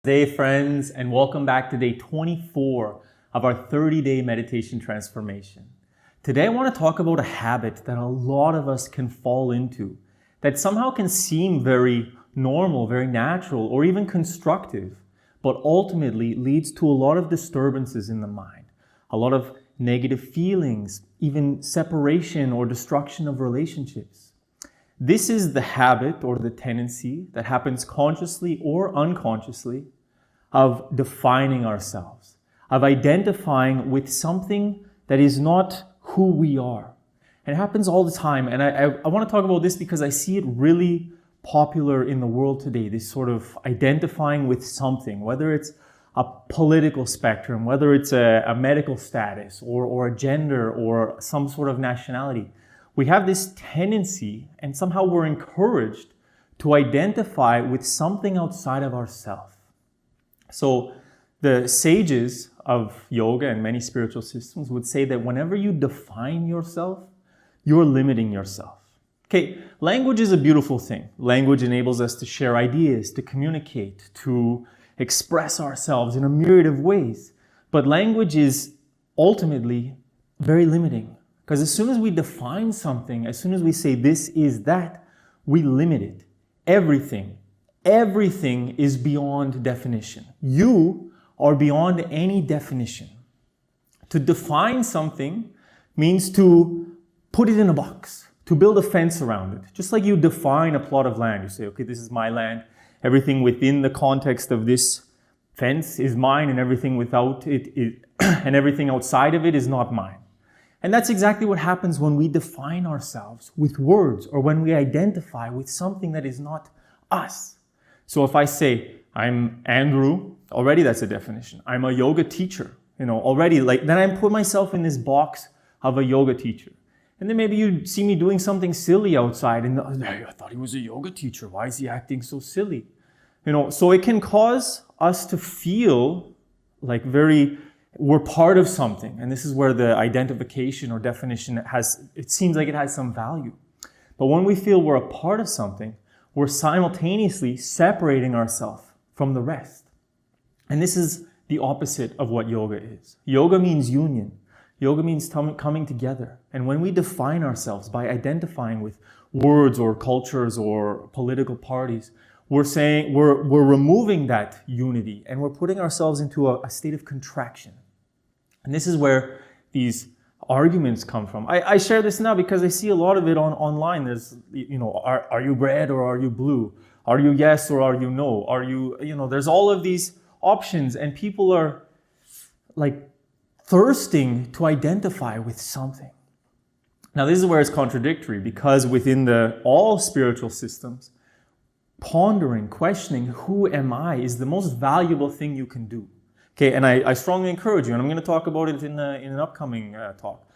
Hey friends, and welcome back to day 24 of our 30-day meditation transformation. Today I want to talk about a habit that a lot of us can fall into that somehow can seem very normal, very natural, or even constructive, but ultimately leads to a lot of disturbances in the mind, a lot of negative feelings, even separation or destruction of relationships. This is the habit or the tendency that happens consciously or unconsciously of defining ourselves, of identifying with something that is not who we are. And it happens all the time. And I want to talk about this because I see it really popular in the world today, this sort of identifying with something, whether it's a political spectrum, whether it's a medical status or a gender or some sort of nationality. We have this tendency, and somehow we're encouraged to identify with something outside of ourselves. So the sages of yoga and many spiritual systems would say that whenever you define yourself, you're limiting yourself. Okay, language is a beautiful thing. Language enables us to share ideas, to communicate, to express ourselves in a myriad of ways. But language is ultimately very limiting. Because as soon as we define something, as soon as we say this is that, we limit it. Everything is beyond definition. You are beyond any definition. To define something means to put it in a box, to build a fence around it. Just like you define a plot of land. You say, okay, this is my land. Everything within the context of this fence is mine, and everything without it and everything outside of it is not mine. And that's exactly what happens when we define ourselves with words or when we identify with something that is not us. So if I say, I'm Andrew, already that's a definition. I'm a yoga teacher, already then I put myself in this box of a yoga teacher. And then maybe you see me doing something silly outside and I thought he was a yoga teacher. Why is he acting so silly? So it can cause us to feel like we're part of something. And this is where the identification or definition it seems like it has some value. But when we feel we're a part of something, we're simultaneously separating ourselves from the rest. And this is the opposite of what yoga is. Yoga means union. Yoga means coming together. And when we define ourselves by identifying with words or cultures or political parties, we're saying we're removing that unity and we're putting ourselves into a state of contraction. And this is where these arguments come from. I share this now because I see a lot of it online. There's, are you red or are you blue? Are you yes or are you no? Are you, there's all of these options and people are like thirsting to identify with something. Now this is where it's contradictory because within all spiritual systems, pondering, questioning, who am I is the most valuable thing you can do. Okay, and I strongly encourage you, and I'm going to talk about it in an upcoming talk.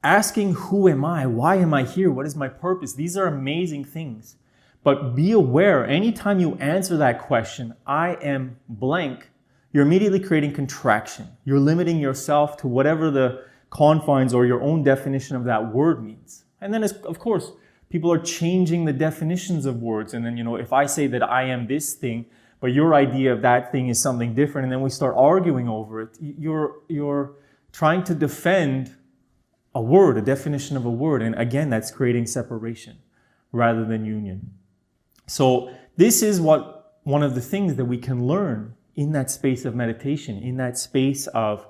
Asking who am I? Why am I here? What is my purpose? These are amazing things. But be aware, anytime you answer that question, I am blank, you're immediately creating contraction. You're limiting yourself to whatever the confines or your own definition of that word means. And then, of course, people are changing the definitions of words. And then, if I say that I am this thing, but your idea of that thing is something different, and then we start arguing over it, you're trying to defend a word, a definition of a word. And again, that's creating separation rather than union. So this is one of the things that we can learn in that space of meditation, in that space of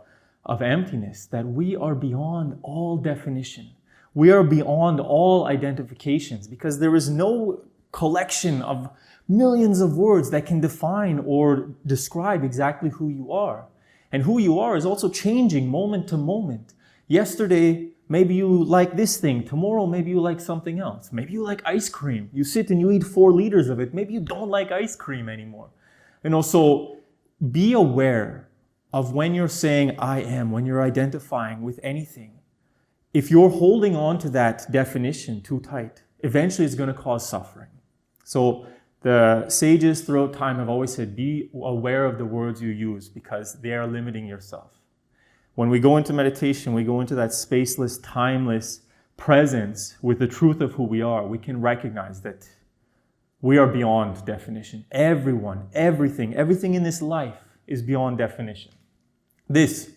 emptiness, that we are beyond all definition. We are beyond all identifications because there is no collection of millions of words that can define or describe exactly who you are. And who you are is also changing moment to moment. Yesterday, maybe you like this thing. Tomorrow, maybe you like something else. Maybe you like ice cream. You sit and you eat 4 liters of it. Maybe you don't like ice cream anymore. So be aware of when you're saying I am, when you're identifying with anything. If you're holding on to that definition too tight, eventually it's going to cause suffering. So the sages throughout time have always said, be aware of the words you use because they are limiting yourself. When we go into meditation, we go into that spaceless, timeless presence with the truth of who we are. We can recognize that We are beyond definition. Everyone, everything in this life is beyond definition. This,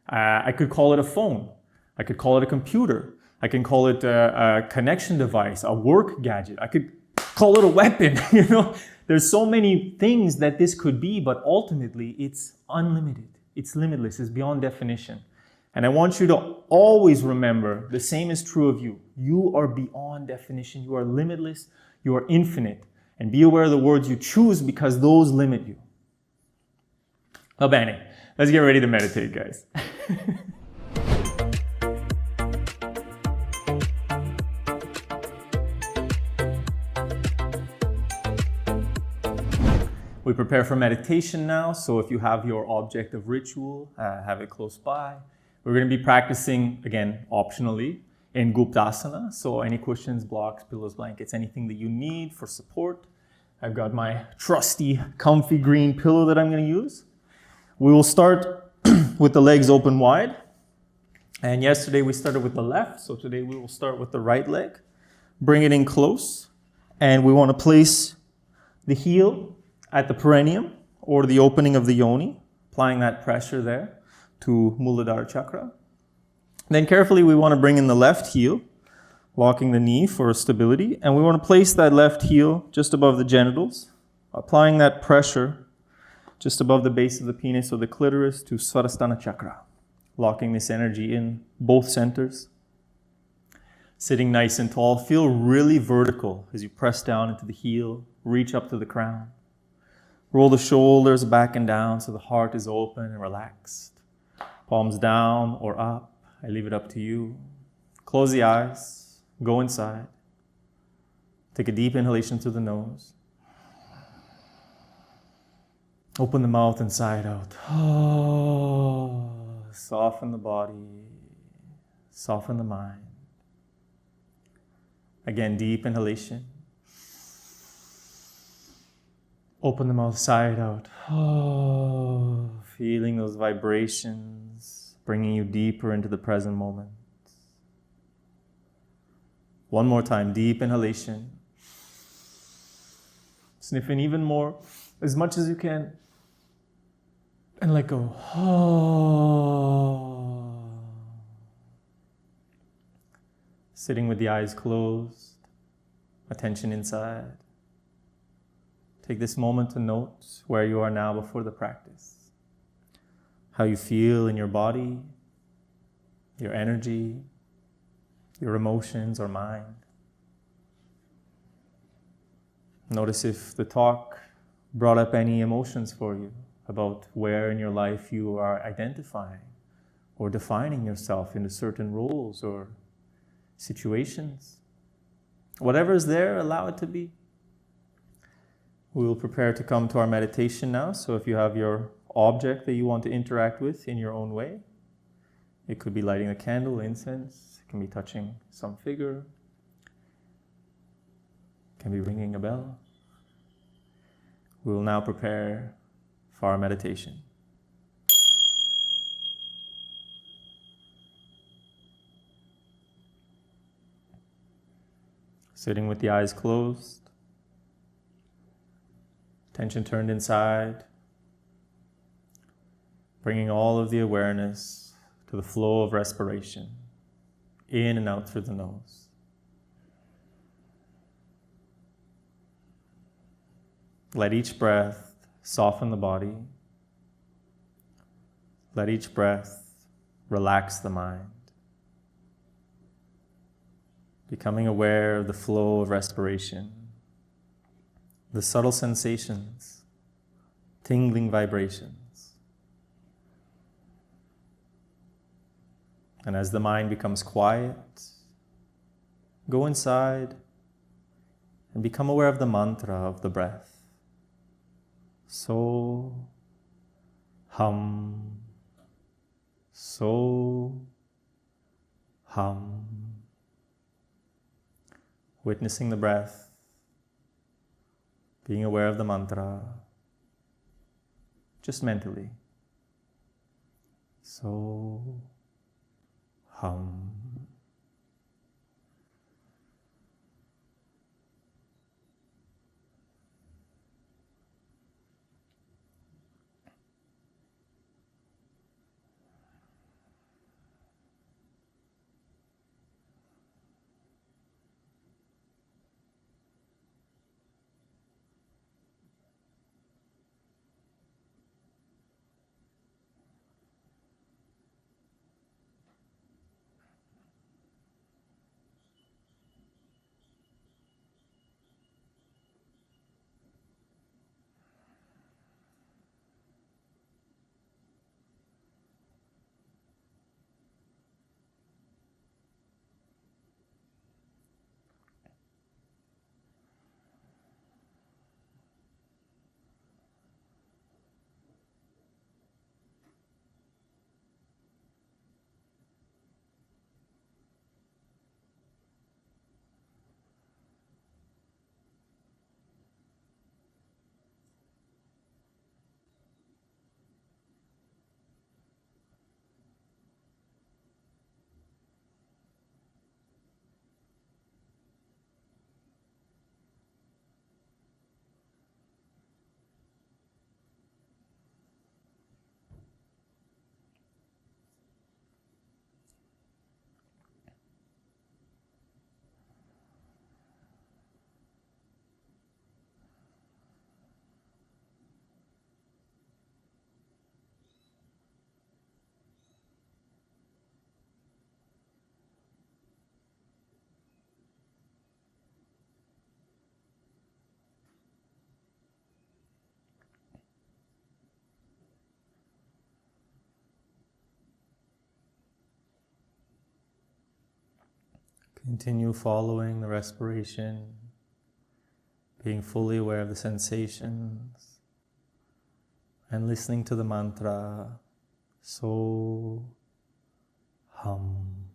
I could call it a phone. I could call it a computer. I can call it a connection device, a work gadget. I could call it a weapon. There's so many things that this could be, but ultimately it's unlimited. It's limitless. It's beyond definition. And I want you to always remember the same is true of you. You are beyond definition. You are limitless. You are infinite. And be aware of the words you choose because those limit you. Va bene. Let's get ready to meditate, guys. We prepare for meditation now, so if you have your object of ritual, have it close by. We're going to be practicing, again, optionally, in Guptasana. So any cushions, blocks, pillows, blankets, anything that you need for support. I've got my trusty, comfy green pillow that I'm going to use. We will start with the legs open wide. And yesterday we started with the left, so today we will start with the right leg. Bring it in close. And we want to place the heel at the perineum, or the opening of the yoni, applying that pressure there to Muladhara chakra. Then carefully we want to bring in the left heel, locking the knee for stability, and we want to place that left heel just above the genitals, applying that pressure just above the base of the penis or the clitoris to Svadhisthana chakra, locking this energy in both centers. Sitting nice and tall, feel really vertical as you press down into the heel, reach up to the crown. Roll the shoulders back and down so the heart is open and relaxed. Palms down or up. I leave it up to you. Close the eyes. Go inside. Take a deep inhalation through the nose. Open the mouth and sigh it out. Soften the body. Soften the mind. Again, deep inhalation. Open the mouth, sigh it out. Feeling those vibrations, bringing you deeper into the present moment. One more time, deep inhalation. Sniff in even more, as much as you can. And let go. Sitting with the eyes closed, attention inside. Take this moment to note where you are now before the practice. How you feel in your body, your energy, your emotions or mind. Notice if the talk brought up any emotions for you about where in your life you are identifying or defining yourself into certain roles or situations. Whatever is there, allow it to be. We will prepare to come to our meditation now. So if you have your object that you want to interact with in your own way, it could be lighting a candle, incense, it can be touching some figure, it can be ringing a bell. We will now prepare for our meditation. Sitting with the eyes closed. Attention turned inside, bringing all of the awareness to the flow of respiration, in and out through the nose. Let each breath soften the body. Let each breath relax the mind. Becoming aware of the flow of respiration. The subtle sensations, tingling vibrations. And as the mind becomes quiet, go inside and become aware of the mantra of the breath. So, hum, so, hum. Witnessing the breath. Being aware of the mantra, just mentally. So, hum. Continue following the respiration, being fully aware of the sensations, and listening to the mantra, So Hum.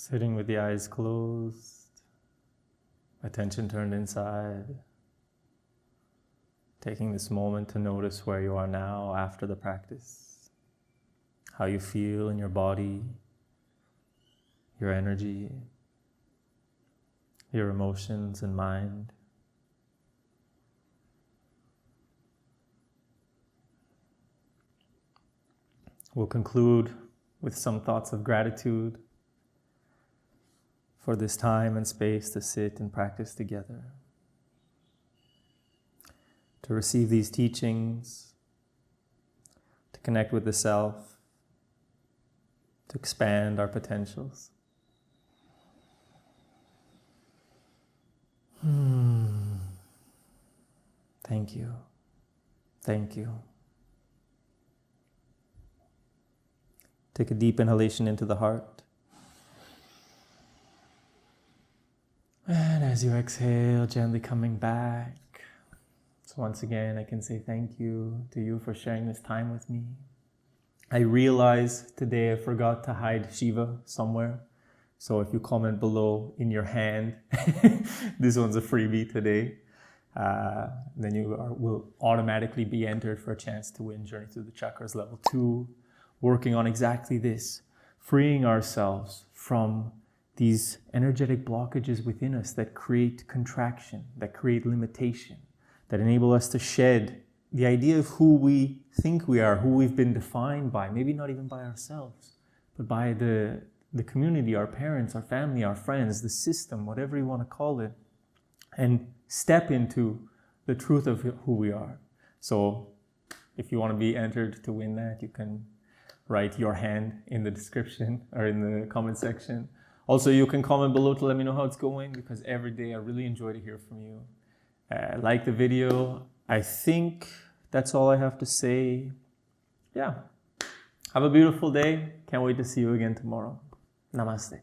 Sitting with the eyes closed, attention turned inside. Taking this moment to notice where you are now after the practice. How you feel in your body, your energy, your emotions and mind. We'll conclude with some thoughts of gratitude for this time and space to sit and practice together. To receive these teachings, to connect with the self, to expand our potentials. Thank you. Thank you. Take a deep inhalation into the heart. And as you exhale, gently coming back. So once again, I can say thank you to you for sharing this time with me. I realize today I forgot to hide Shiva somewhere. So if you comment below in your hand, this one's a freebie today, then you will automatically be entered for a chance to win Journey Through the Chakras Level 2. Working on exactly this, freeing ourselves from these energetic blockages within us that create contraction, that create limitation, that enable us to shed the idea of who we think we are, who we've been defined by, maybe not even by ourselves, but by the community, our parents, our family, our friends, the system, whatever you want to call it, and step into the truth of who we are. So if you want to be entered to win that, you can write your hand in the description or in the comment section. Also, you can comment below to let me know how it's going, because every day I really enjoy to hear from you. Like the video. I think that's all I have to say. Yeah. Have a beautiful day. Can't wait to see you again tomorrow. Namaste.